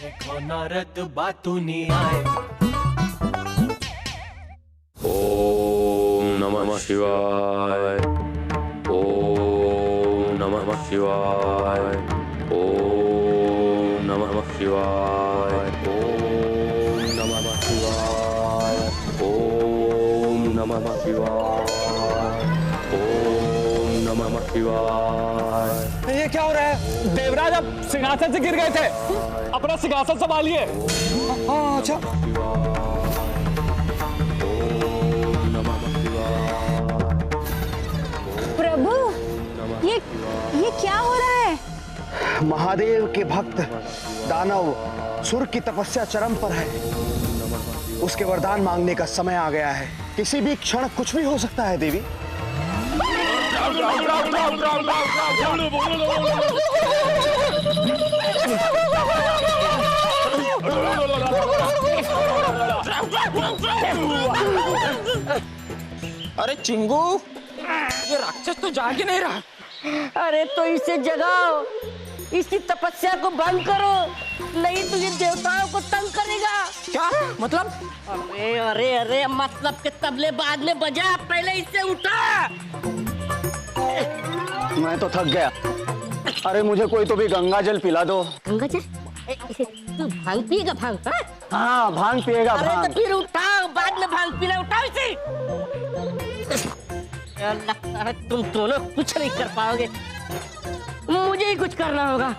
देखो नारद बातूनी आए। ओम नमः शिवाय, ओम नमः शिवाय, ओम नमः शिवाय, ओम नमः शिवाय, ओम नमः शिवाय, ओम नमः शिवाय। ये क्या हो रहा है? देवराज अब सिंहासन से गिर गए थे, अपना सिंहासन संभालिए। अच्छा। प्रभु, ये क्या हो रहा है? महादेव के भक्त दानव सुर की तपस्या चरम पर है। उसके वरदान मांगने का समय आ गया है। किसी भी क्षण कुछ भी हो सकता है देवी। अरे चिंगू, ये राक्षस तो जाग ही नहीं रहा। अरे तो इसे जगाओ, इसकी तपस्या को भंग करो, नहीं तो ये देवताओं को तंग करेगा। क्या मतलब? अरे अरे अरे मतलब के तबले बाद में बजा, पहले इससे उठा। मैं तो थक गया। अरे मुझे कोई तो भी गंगा जल पिला दो। गंगा जल? तू भांग पिएगा? भांग? हाँ भांग पिएगा। अरे भांग। तो फिर उठाओ, बाद में भांग पीना। उठाओ इसे। लगता है तुम दोनों कुछ नहीं कर पाओगे, मुझे ही कुछ करना होगा।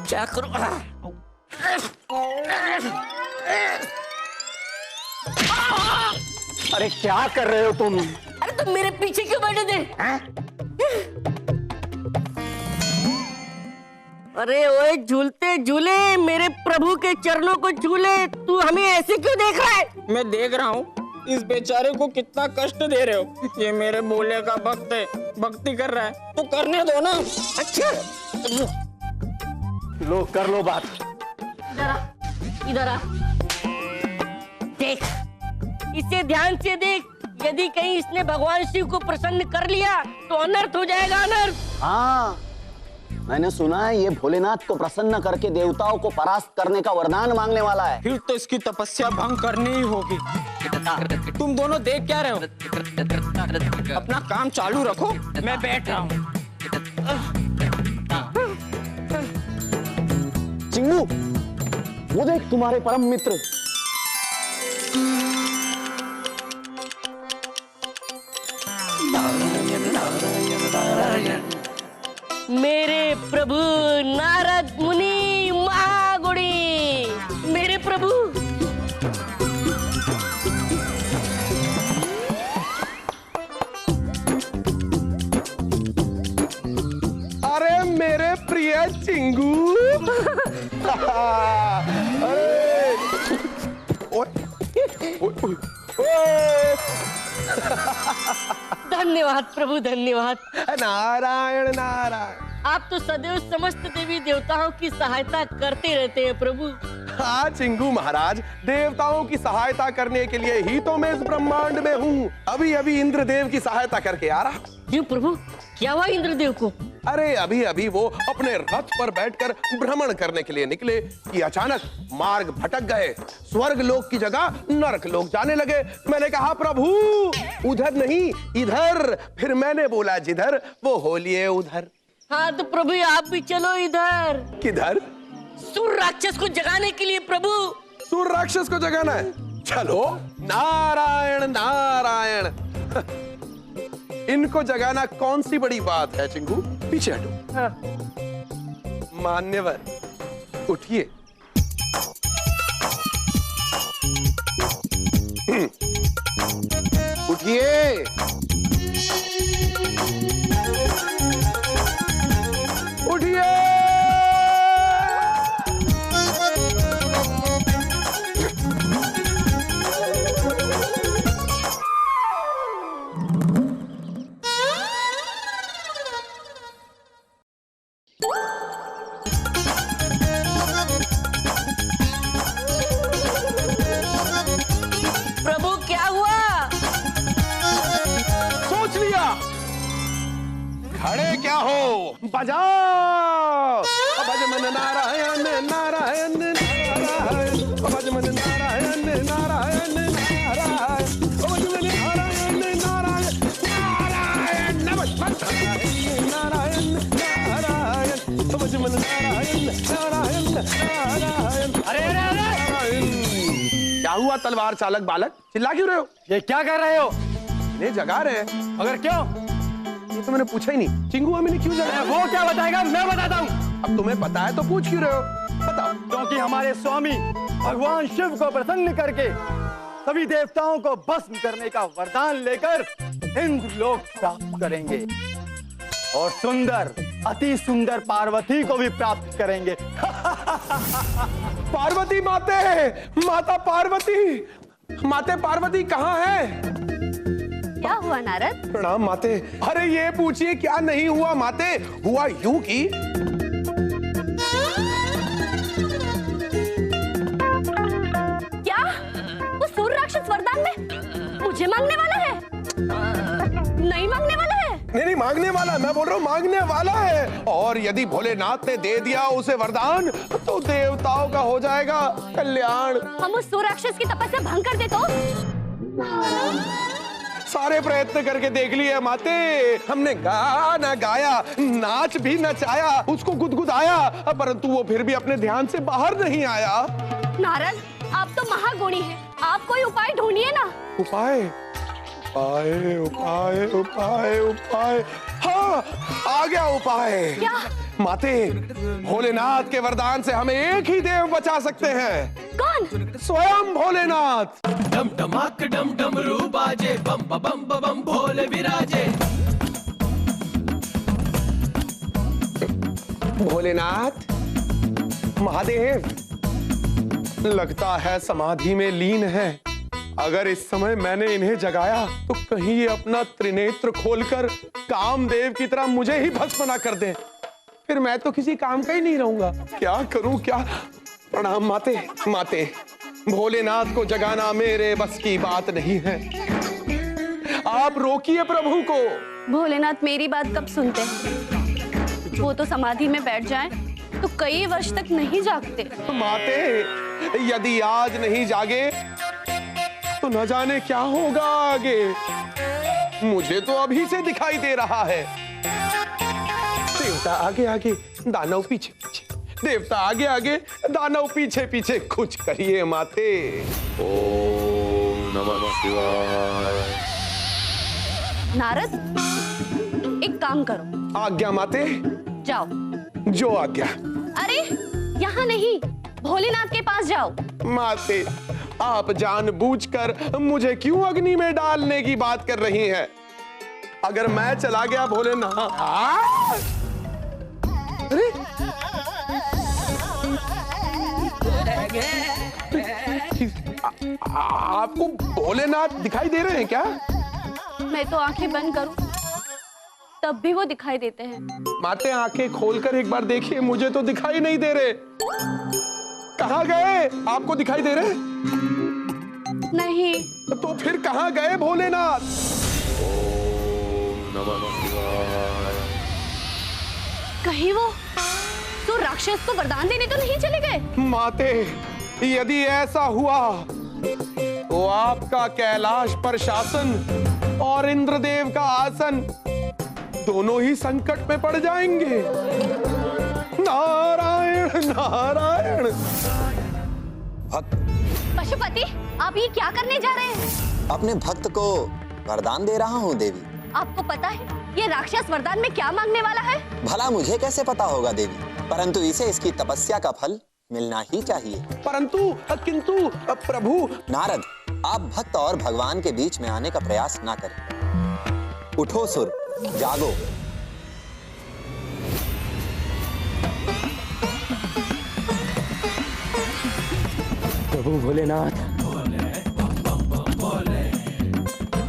क्या करूं? अरे क्या कर रहे हो तुम? अरे तुम मेरे पीछे क्यों बैठे थे? अरे ओए, झूलते झूले मेरे प्रभु के चरणों को झूले, तू हमें ऐसे क्यों देख रहा है? मैं देख रहा हूँ इस बेचारे को कितना कष्ट दे रहे हो। ये मेरे भोले का भक्त है, भक्ति कर रहा है तो करने दो ना। अच्छा लो कर लो बात। इधर आ, देख, इसे ध्यान से देख। यदि कहीं इसने भगवान शिव को प्रसन्न कर लिया तो अनर्थ हो जाएगा, अनर्थ। हाँ मैंने सुना है ये भोलेनाथ को प्रसन्न करके देवताओं को परास्त करने का वरदान मांगने वाला है। फिर तो इसकी तपस्या भंग करनी ही होगी। तुम दोनों देख क्या रहे हो? अपना काम चालू रखो, मैं बैठ रहा हूँ। चिंगू, वो देख तुम्हारे परम मित्र। मेरे प्रभु नारद मुनि महागुणी, मेरे प्रभु। अरे मेरे प्रिय चिंगू। अरे धन्यवाद प्रभु, धन्यवाद। नारायण नारायण। आप तो सदैव समस्त देवी देवताओं की सहायता करते रहते हैं प्रभु। हाँ चिंगू महाराज, देवताओं की सहायता करने के लिए ही तो मैं इस ब्रह्मांड में हूँ। अभी अभी इंद्रदेव की सहायता करके आ रहा। जी प्रभु, क्या हुआ इंद्रदेव को? अरे अभी अभी वो अपने रथ पर बैठकर भ्रमण करने के लिए निकले कि अचानक मार्ग भटक गए। स्वर्ग लोक की जगह नरक लोक जाने लगे। मैंने कहा प्रभु उधर नहीं इधर, फिर मैंने बोला जिधर वो होलिए उधर। हाँ तो प्रभु आप भी चलो इधर। किधर? सुर राक्षस को जगाने के लिए प्रभु। सुर राक्षस को जगाना है? चलो। नारायण नारायण। इनको जगाना कौन सी बड़ी बात है चिंगू? पीछे हटो। हाँ। मान्यवर उठिए। उठिए। उठिए। बजाओ। भज मन नारायण नारायण नारायण, भज मन नारायण नारायण नारायण, भज मन नारायण नारायण नारायण, नमः नारायण नारायण, भज मन नारायण नारायण नारायण। अरे अरे अरे, क्या हुआ तलवार चालक बालक, चिल्ला क्यों रहे हो? ये क्या कर रहे हो? नहीं जगा रहे हैं। मगर क्यों? ये तो मैंने पूछा ही नहीं। चिंगू अम्मी ने क्यों जगाया? वो क्या बताएगा, मैं बताता हूँ। अब तुम्हें पता है तो पूछ क्यों रहे हो? बताओ। क्योंकि हमारे स्वामी भगवान शिव को प्रसन्न करके सभी देवताओं को भस्म करने का वरदान लेकर इंद्र लोक प्राप्त करेंगे और सुंदर, अति सुंदर पार्वती को भी प्राप्त करेंगे। पार्वती माते, माता पार्वती, माते पार्वती कहाँ है? क्या हुआ नारद? प्रणाम माते। अरे ये पूछिए क्या नहीं हुआ माते? हुआ यूं कि क्या वो सूर्य राक्षस वरदान में मुझे मांगने वाला है? नहीं मांगने वाला है? नहीं मांगने वाला है, मैं बोल रहा हूँ मांगने वाला है। और यदि भोलेनाथ ने दे दिया उसे वरदान तो देवताओं का हो जाएगा कल्याण। हम उस सूर्य राक्षस की तपस्या भंग कर दे तो? सारे प्रयत्न करके देख लिए माते, हमने गाना गाया, नाच भी नचाया, उसको गुदगुदाया, परंतु वो फिर भी अपने ध्यान से बाहर नहीं आया। नारद, आप तो महागुणी हैं, आप कोई उपाय ढूंढिए ना। उपाय उपाय उपाय उपाय उपाय, हाँ आ गया उपाय। क्या? माते, भोलेनाथ के वरदान से हमें एक ही देव बचा सकते हैं। कौन? स्वयं भोलेनाथ। डम डमाक डम डमरू बाजे, बम बम बम भोले विराजे। भोलेनाथ, महादेव, लगता है समाधि में लीन है। अगर इस समय मैंने इन्हें जगाया तो कहीं ये अपना त्रिनेत्र खोलकर कामदेव की तरह मुझे ही भस्म न कर दें, फिर मैं तो किसी काम का ही नहीं रहूंगा। क्या करूं क्या? प्रणाम माते। माते, भोलेनाथ को जगाना मेरे बस की बात नहीं है, आप रोकिए प्रभु को। भोलेनाथ मेरी बात कब सुनते हैं? वो तो समाधि में बैठ जाएं तो कई वर्ष तक नहीं जागते। माते, यदि आज नहीं जागे तो न जाने क्या होगा आगे। मुझे तो अभी से दिखाई दे रहा है। देवता आगे आगे, दानव पीछे पीछे, देवता आगे आगे, दानव पीछे पीछे। कुछ करिए माते। ओम नमः शिवाय। नारद, एक काम करो। आज्ञा माते। जाओ। जो आज्ञा। अरे यहाँ नहीं, भोलेनाथ के पास जाओ। माते, आप जानबूझकर मुझे क्यों अग्नि में डालने की बात कर रही हैं? अगर मैं चला गया भोलेनाथ, अरे आपको भोलेनाथ दिखाई दे रहे हैं क्या? मैं तो आंखें बंद करूं तब भी वो दिखाई देते हैं। माते, आंखें खोलकर एक बार देखिए, मुझे तो दिखाई नहीं दे रहे। कहाँ गए? आपको दिखाई दे रहे? नहीं। तो फिर कहाँ गए भोलेनाथ? ओम नमः शिवाय। कहीं वो तो राक्षस को वरदान देने तो नहीं चले गए? माते, यदि ऐसा हुआ तो आपका कैलाश पर शासन और इंद्रदेव का आसन दोनों ही संकट में पड़ जाएंगे। नारायण नारायण। पशुपति, आप ये क्या करने जा रहे हैं? अपने भक्त को वरदान दे रहा हूँ देवी। आपको पता है ये राक्षस वरदान में क्या मांगने वाला है? भला मुझे कैसे पता होगा देवी, परंतु इसे इसकी तपस्या का फल मिलना ही चाहिए। परंतु किंतु प्रभु। नारद, आप भक्त और भगवान के बीच में आने का प्रयास ना करें। उठो सुर, जागो। प्रभु भोलेनाथ,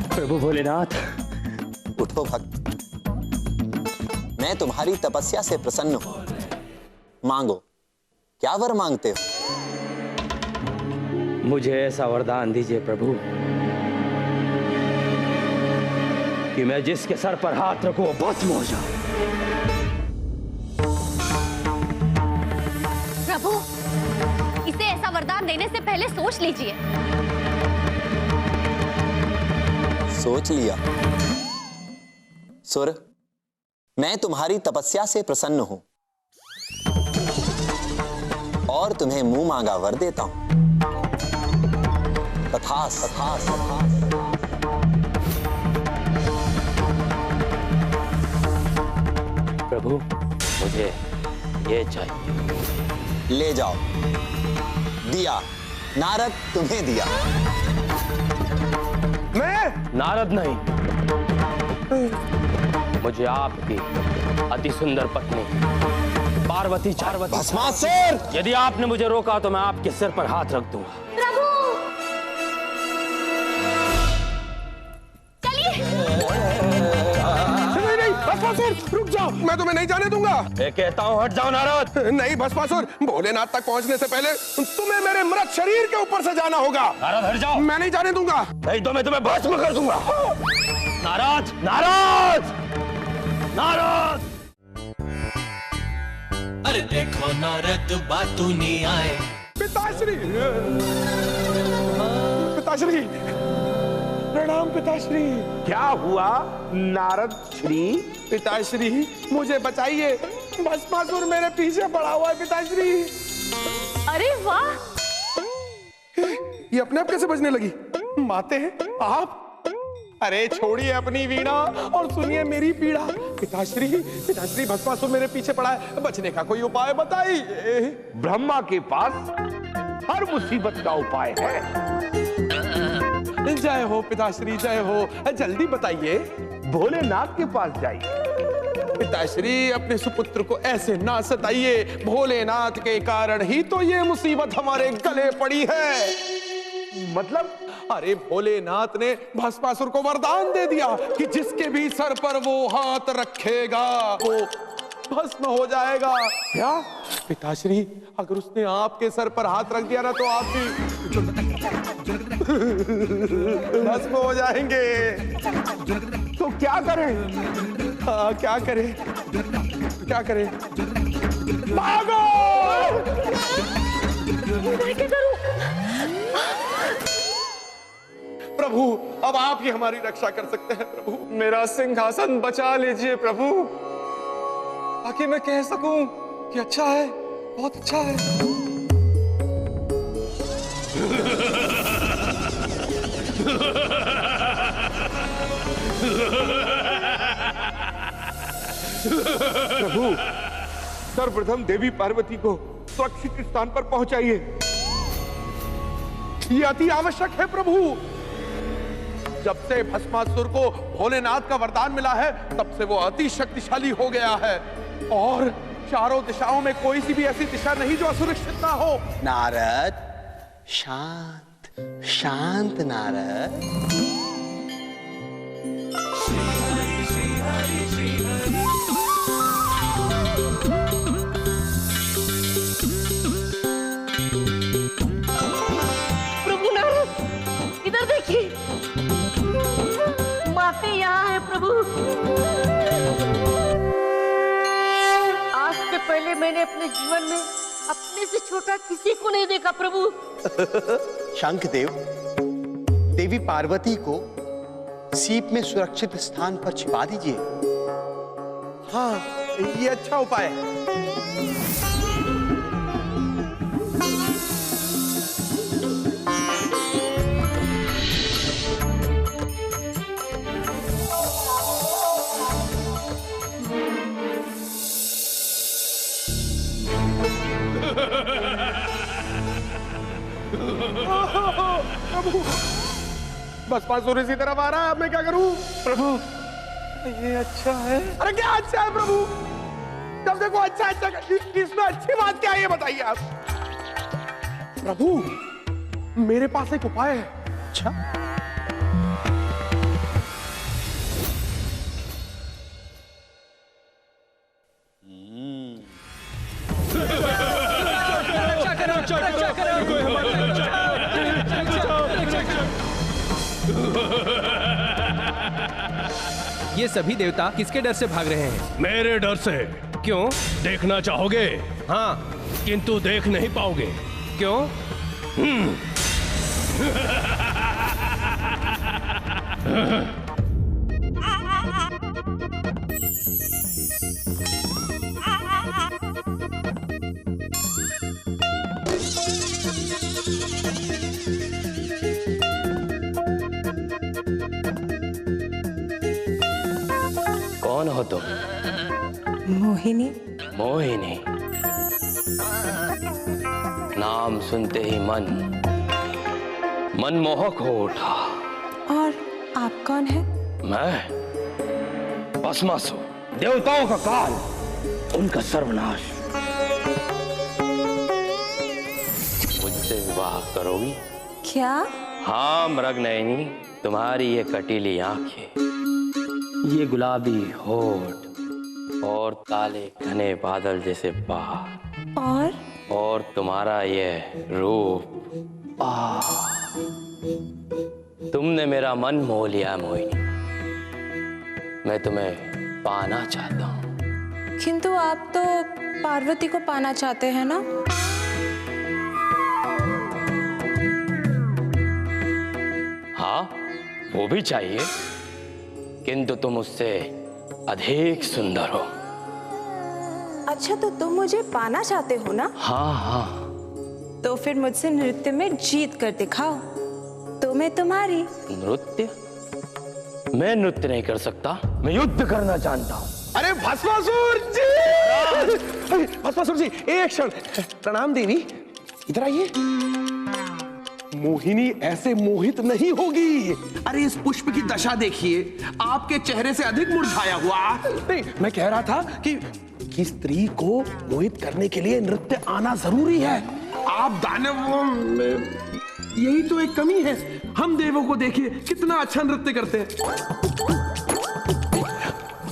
प्रभु भोलेनाथ। उठो भक्त, मैं तुम्हारी तपस्या से प्रसन्न हूं। मांगो, क्या वर मांगते हो? मुझे ऐसा वरदान दीजिए प्रभु कि मैं जिसके सर पर हाथ रखूं वो भस्म हो जाऊं। देने से पहले सोच लीजिए। सोच लिया। सुर, मैं तुम्हारी तपस्या से प्रसन्न हूं और तुम्हें मुंह मांगा वर देता हूं। तथास, तथास, तथास। प्रभु, मुझे ये चाहिए। ले जाओ। दिया। नारद तुम्हें दिया। मैं नारद नहीं, मुझे आपकी अति सुंदर पत्नी पार्वती चाहिए। भस्मासुर! यदि आपने मुझे रोका तो मैं आपके सिर पर हाथ रख दूंगा। प्रभु चलिए। नहीं, भस्मासुर, रुक जाओ, मैं तुम्हें नहीं जाने दूंगा। मैं कहता हूँ हट जाओ नारद। नहीं भस्मासुर, भोलेनाथ तक पहुंचने से पहले तुम्हें मेरे मृत शरीर के ऊपर से जाना होगा। नारद हट जाओ। मैं नहीं जाने दूंगा। नहीं तो मैं तुम्हें भस्म कर दूंगा। नारद, नारद, नारद। अरे देखो नारद बातू नहीं आए। पिताश्री, पिताश्री, प्रणाम पिताश्री। क्या हुआ नारद श्री? पिताश्री मुझे बचाइए, भस्मासुर मेरे पीछे पड़ा हुआ है पिताश्री। अरे वाह, ये अपने आप कैसे बजने लगी? माते हैं आप? अरे छोड़िए अपनी वीणा और सुनिए मेरी पीड़ा। पिताश्री, पिताश्री भस्मासुर मेरे पीछे पड़ा है, बचने का कोई उपाय बताइए। ब्रह्मा के पास हर मुसीबत का उपाय है। जय हो पिताश्री, जय हो, जल्दी बताइए। भोलेनाथ के पास जाइए। पिताश्री अपने सुपुत्र को ऐसे ना सताइए, भोलेनाथ के कारण ही तो ये मुसीबत हमारे गले पड़ी है। मतलब? अरे भोलेनाथ ने भस्मासुर को वरदान दे दिया कि जिसके भी सर पर वो हाथ रखेगा वो भस्म हो जाएगा। क्या पिताश्री, अगर उसने आपके सर पर हाथ रख दिया ना तो आप भी भस्म हो जाएंगे। तो क्या करें? हाँ, क्या करें, क्या करें? भागो! मैं क्या करूं? प्रभु, अब आप ही हमारी रक्षा कर सकते हैं। प्रभु, मेरा सिंहासन बचा लीजिए प्रभु, ताकि मैं कह सकूं कि अच्छा है, बहुत अच्छा है। प्रभु, सर्वप्रथम देवी पार्वती को सुरक्षित स्थान पर पहुंचाइए। ये अति आवश्यक है प्रभु। जब से भस्मासुर को भोलेनाथ का वरदान मिला है तब से वो अति शक्तिशाली हो गया है और चारों दिशाओं में कोई सी भी ऐसी दिशा नहीं जो असुरक्षित ना हो। नारद, शांत शांत नारद। प्रभु नारद, इधर देखिए, माते यहाँ है प्रभु। आज से पहले मैंने अपने जीवन में अपने से छोटा किसी को नहीं देखा प्रभु। शंखदेव, देवी पार्वती को सीप में सुरक्षित स्थान पर छिपा दीजिए। हाँ, ये अच्छा उपाय है। प्रभु, भस्मासुर इसी तरफ आ रहा है, अब मैं क्या करूं? प्रभु, ये अच्छा है। अरे क्या अच्छा है प्रभु? जब देखो अच्छा अच्छा, इसमें अच्छी बात क्या है ये बताइए आप। प्रभु, मेरे पास एक उपाय है। अच्छा? ये सभी देवता किसके डर से भाग रहे हैं? मेरे डर से। क्यों? देखना चाहोगे? हाँ। किंतु देख नहीं पाओगे। क्यों? कौन हो तुम? मोहिनी। मोहिनी। नाम सुनते ही मन मनमोहक हो उठा। और आप कौन हैं? मैं भस्मासुर, देवताओं का काल, उनका सर्वनाश। मुझसे विवाह करोगी? क्या? हाँ मृगनयनी, तुम्हारी ये कटीली आंखें, ये गुलाबी होठ और काले घने बादल जैसे बाल और तुम्हारा ये रूप, तुमने मेरा मन मोह लिया मोहिनी। मैं तुम्हें पाना चाहता हूँ। किंतु आप तो पार्वती को पाना चाहते हैं ना? हाँ, वो भी चाहिए, किंतु तुम उससे अधिक सुंदर हो। अच्छा, तो तुम मुझे पाना चाहते हो ना? हाँ हाँ। तो फिर मुझसे नृत्य में जीत कर दिखाओ, तो मैं तुम्हारी। नृत्य? मैं नृत्य नहीं कर सकता, मैं युद्ध करना जानता हूँ। अरे भस्मासुर जी! भस्मासुर जी, एक क्षण। प्रणाम देवी, इधर आइए। मोहिनी ऐसे मोहित नहीं होगी। अरे इस पुष्प की दशा देखिए, आपके चेहरे से अधिक मुरझाया हुआ। नहीं, मैं कह रहा था कि स्त्री को मोहित करने के लिए नृत्य आना जरूरी है। आप दानवों में यही तो एक कमी है। हम देवों को देखिए कितना अच्छा नृत्य करते हैं।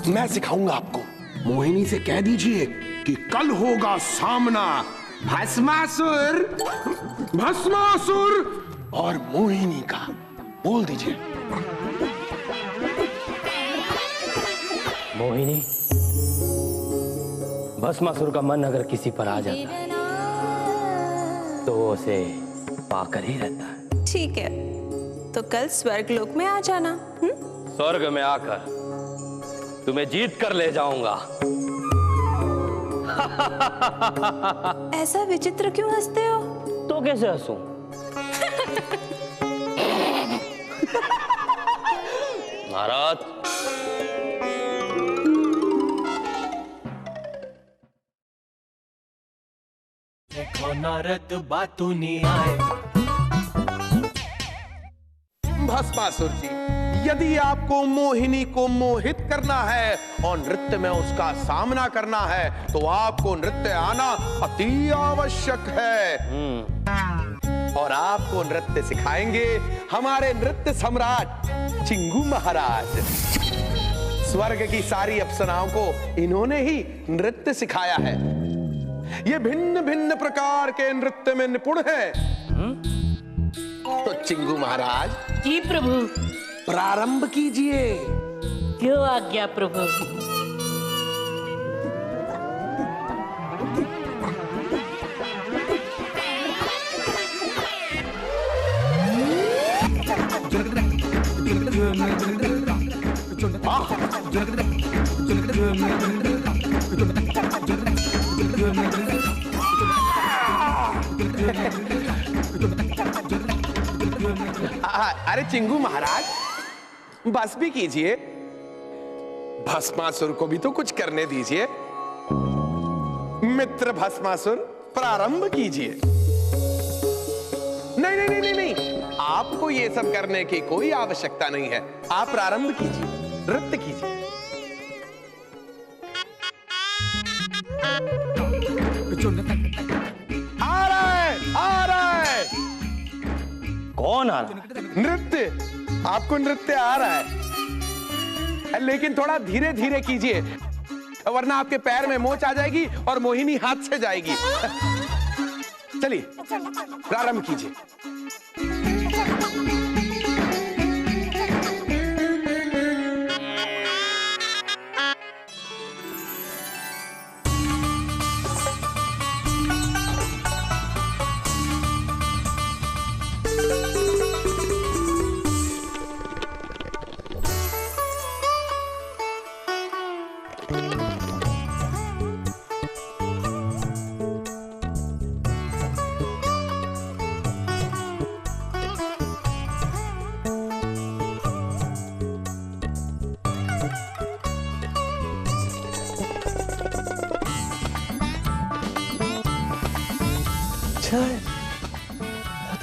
मैं सिखाऊंगा आपको। मोहिनी से कह दीजिए कि कल होगा सामना भस्मासुर, भस्मासुर और मोहिनी का। बोल दीजिए। मोहिनी, भस्मासुर का मन अगर किसी पर आ जाता है तो वो उसे पाकर ही रहता है। ठीक है, तो कल स्वर्ग लोक में आ जाना। स्वर्ग में आकर तुम्हें जीत कर ले जाऊंगा। ऐसा विचित्र क्यों हंसते हो? तो कैसे हंसूं? महाराज, देखो नारद बातू नहीं आए। भस्मासुर जी, यदि आपको मोहिनी को मोहित करना है और नृत्य में उसका सामना करना है तो आपको नृत्य आना अति आवश्यक है। और आपको नृत्य सिखाएंगे हमारे नृत्य सम्राट चिंगू महाराज। स्वर्ग की सारी अप्सराओं को इन्होंने ही नृत्य सिखाया है। ये भिन्न भिन्न प्रकार के नृत्य में निपुण है। तो चिंगू महाराज जी प्रभु। प्रारंभ कीजिए। क्यों आज्ञा प्रभु। अरे चिंगू महाराज, बस भी कीजिए। भस्मासुर को भी तो कुछ करने दीजिए। मित्र भस्मासुर, प्रारंभ कीजिए। नहीं नहीं नहीं नहीं नहीं, आपको ये सब करने की कोई आवश्यकता नहीं है। आप प्रारंभ कीजिए, नृत्य कीजिए। आ रहा है। कौन आ रहा? नृत्य, आपको नृत्य आ रहा है, लेकिन थोड़ा धीरे धीरे कीजिए, वरना आपके पैर में मोच आ जाएगी और मोहिनी हाथ से जाएगी। चलिए प्रारंभ कीजिए।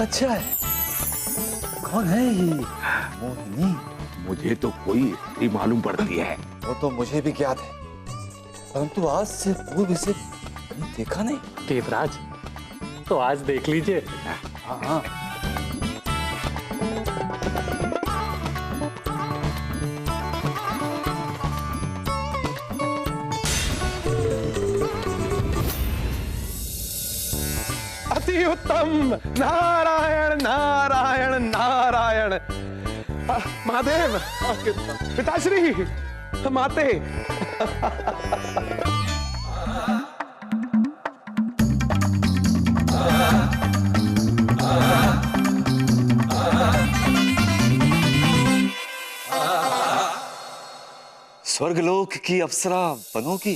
अच्छा है। कौन है ये मोहिनी? मुझे तो कोई स्त्री मालूम पड़ती है। वो तो मुझे भी ज्ञात है, परंतु आज से पूर्व इसे कहीं देखा नहीं। देवराज, तो आज देख लीजिए। हाँ हाँ। अति उत्तम। नारायण नारायण नारायण। महादेव, पिताश्री, माते। स्वर्गलोक की अप्सरा बनोगी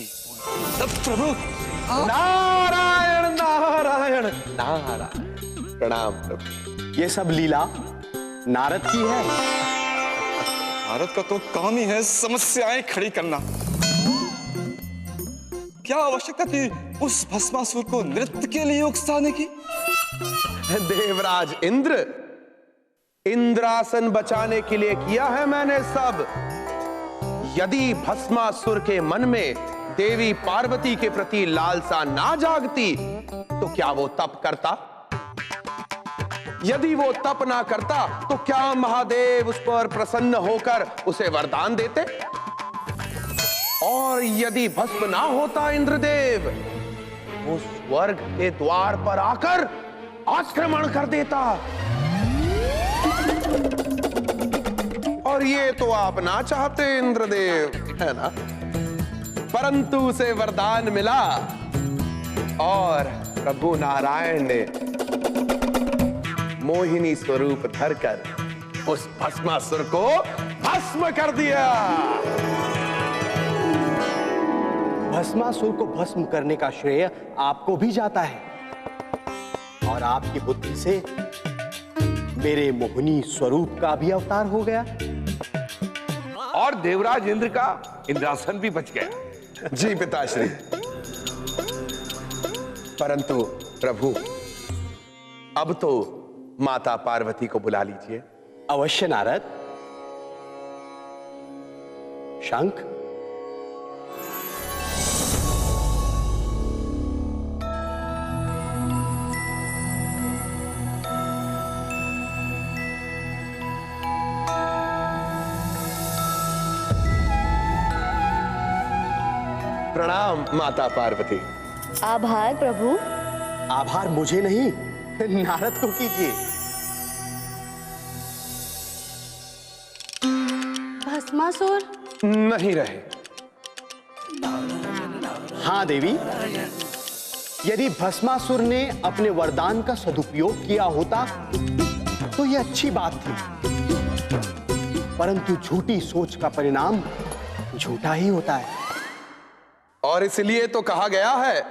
तब प्रभु। नारायण नारायण नारायण। प्रणाम प्रभु। ये सब लीला नारद की है। भारत का तो काम ही है समस्याएं खड़ी करना। क्या आवश्यकता थी उस भस्मासुर को नृत्य के लिए उकसाने की? देवराज इंद्र, इंद्रासन बचाने के लिए किया है मैंने सब। यदि भस्मासुर के मन में देवी पार्वती के प्रति लालसा ना जागती तो क्या वो तप करता? यदि वो तप ना करता तो क्या महादेव उस पर प्रसन्न होकर उसे वरदान देते? और यदि भस्म ना होता इंद्रदेव, वो स्वर्ग के द्वार पर आकर आक्रमण कर देता। और ये तो आप ना चाहते इंद्रदेव, है ना? परंतु उसे वरदान मिला और प्रभु नारायण ने मोहिनी स्वरूप धरकर उस भस्मासुर को भस्म कर दिया। भस्मासुर को भस्म करने का श्रेय आपको भी जाता है और आपकी बुद्धि से मेरे मोहिनी स्वरूप का भी अवतार हो गया और देवराज इंद्र का इंद्रासन भी बच गया। जी पिताश्री। परंतु प्रभु, अब तो माता पार्वती को बुला लीजिए। अवश्य नारद। शंख। प्रणाम माता पार्वती। आभार प्रभु। आभार मुझे नहीं, नारद को कीजिए। भस्मासुर नहीं रहे। हाँ देवी, यदि भस्मासुर ने अपने वरदान का सदुपयोग किया होता तो यह अच्छी बात थी, परंतु झूठी सोच का परिणाम झूठा ही होता है। और इसलिए तो कहा गया है,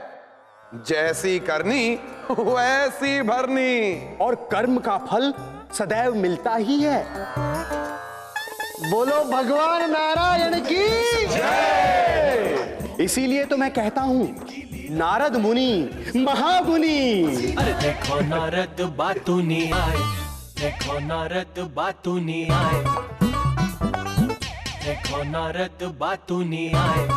जैसी करनी वैसी भरनी। और कर्म का फल सदैव मिलता ही है। बोलो भगवान नारायण की जय। इसीलिए तो मैं कहता हूं, नारद मुनि महामुनि। अरे देखो नारद बातूनी आए, देखो नारद बातूनी आए, देखो नारद बातूनी आए।